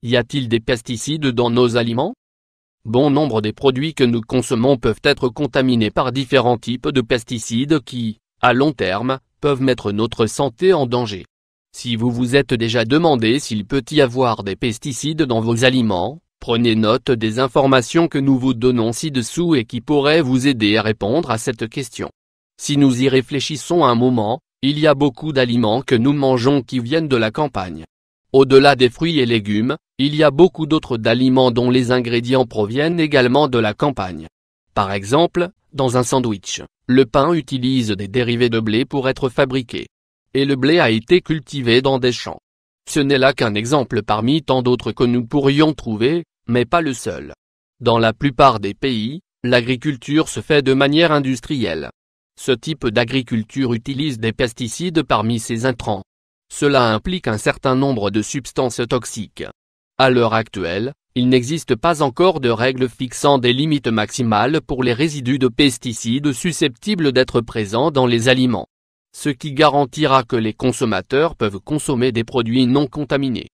Y a-t-il des pesticides dans nos aliments? Bon nombre des produits que nous consommons peuvent être contaminés par différents types de pesticides qui, à long terme, peuvent mettre notre santé en danger. Si vous vous êtes déjà demandé s'il peut y avoir des pesticides dans vos aliments, prenez note des informations que nous vous donnons ci-dessous et qui pourraient vous aider à répondre à cette question. Si nous y réfléchissons un moment, il y a beaucoup d'aliments que nous mangeons qui viennent de la campagne. Au-delà des fruits et légumes, il y a beaucoup d'autres d'aliments dont les ingrédients proviennent également de la campagne. Par exemple, dans un sandwich, le pain utilise des dérivés de blé pour être fabriqué. Et le blé a été cultivé dans des champs. Ce n'est là qu'un exemple parmi tant d'autres que nous pourrions trouver, mais pas le seul. Dans la plupart des pays, l'agriculture se fait de manière industrielle. Ce type d'agriculture utilise des pesticides parmi ses intrants. Cela implique un certain nombre de substances toxiques. À l'heure actuelle, il n'existe pas encore de règles fixant des limites maximales pour les résidus de pesticides susceptibles d'être présents dans les aliments. Ce qui garantira que les consommateurs peuvent consommer des produits non contaminés.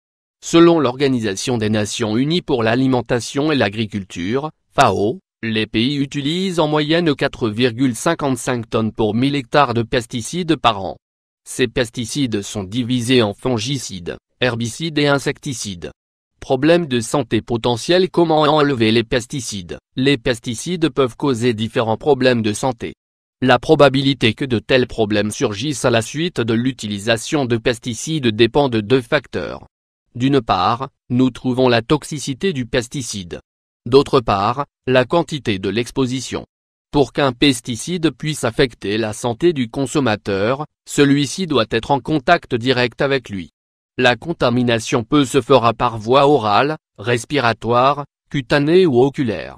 Selon l'Organisation des Nations Unies pour l'alimentation et l'agriculture, FAO, les pays utilisent en moyenne 4,55 tonnes pour 1000 hectares de pesticides par an. Ces pesticides sont divisés en fongicides, herbicides et insecticides. Problème de santé potentiel. Comment enlever les pesticides? Les pesticides peuvent causer différents problèmes de santé. La probabilité que de tels problèmes surgissent à la suite de l'utilisation de pesticides dépend de deux facteurs. D'une part, nous trouvons la toxicité du pesticide. D'autre part, la quantité de l'exposition. Pour qu'un pesticide puisse affecter la santé du consommateur, celui-ci doit être en contact direct avec lui. La contamination peut se faire par voie orale, respiratoire, cutanée ou oculaire.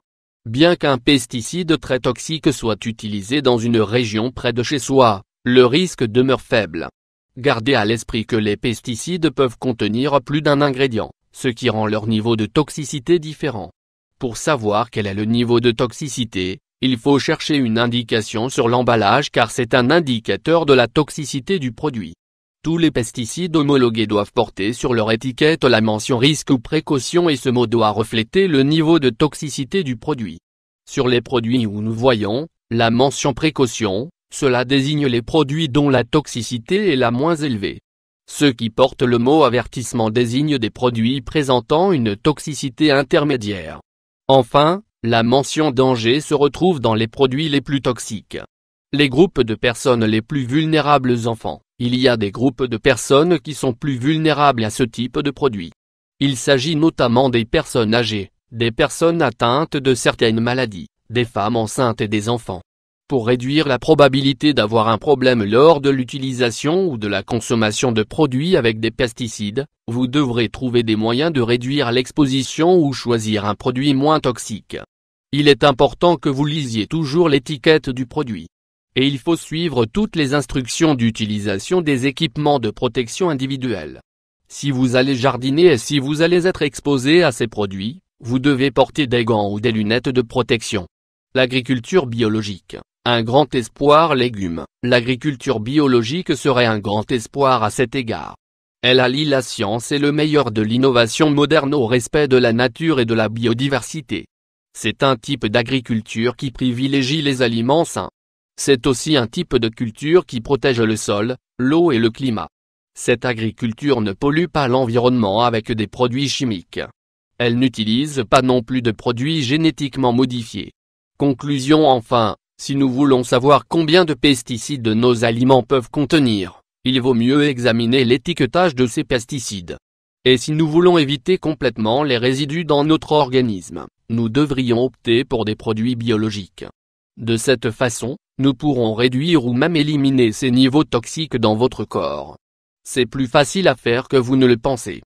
Bien qu'un pesticide très toxique soit utilisé dans une région près de chez soi, le risque demeure faible. Gardez à l'esprit que les pesticides peuvent contenir plus d'un ingrédient, ce qui rend leur niveau de toxicité différent. Pour savoir quel est le niveau de toxicité, il faut chercher une indication sur l'emballage car c'est un indicateur de la toxicité du produit. Tous les pesticides homologués doivent porter sur leur étiquette la mention risque ou précaution et ce mot doit refléter le niveau de toxicité du produit. Sur les produits où nous voyons la mention précaution, cela désigne les produits dont la toxicité est la moins élevée. Ceux qui portent le mot avertissement désignent des produits présentant une toxicité intermédiaire. Enfin, la mention danger se retrouve dans les produits les plus toxiques. Les groupes de personnes les plus vulnérables. Enfants. Il y a des groupes de personnes qui sont plus vulnérables à ce type de produit. Il s'agit notamment des personnes âgées, des personnes atteintes de certaines maladies, des femmes enceintes et des enfants. Pour réduire la probabilité d'avoir un problème lors de l'utilisation ou de la consommation de produits avec des pesticides, vous devrez trouver des moyens de réduire l'exposition ou choisir un produit moins toxique. Il est important que vous lisiez toujours l'étiquette du produit. Et il faut suivre toutes les instructions d'utilisation des équipements de protection individuelle. Si vous allez jardiner et si vous allez être exposé à ces produits, vous devez porter des gants ou des lunettes de protection. L'agriculture biologique, un grand espoir. Légumes. L'agriculture biologique serait un grand espoir à cet égard. Elle allie la science et le meilleur de l'innovation moderne au respect de la nature et de la biodiversité. C'est un type d'agriculture qui privilégie les aliments sains. C'est aussi un type de culture qui protège le sol, l'eau et le climat. Cette agriculture ne pollue pas l'environnement avec des produits chimiques. Elle n'utilise pas non plus de produits génétiquement modifiés. Conclusion. Enfin, si nous voulons savoir combien de pesticides nos aliments peuvent contenir, il vaut mieux examiner l'étiquetage de ces pesticides. Et si nous voulons éviter complètement les résidus dans notre organisme, nous devrions opter pour des produits biologiques. De cette façon, nous pourrons réduire ou même éliminer ces niveaux toxiques dans votre corps. C'est plus facile à faire que vous ne le pensez.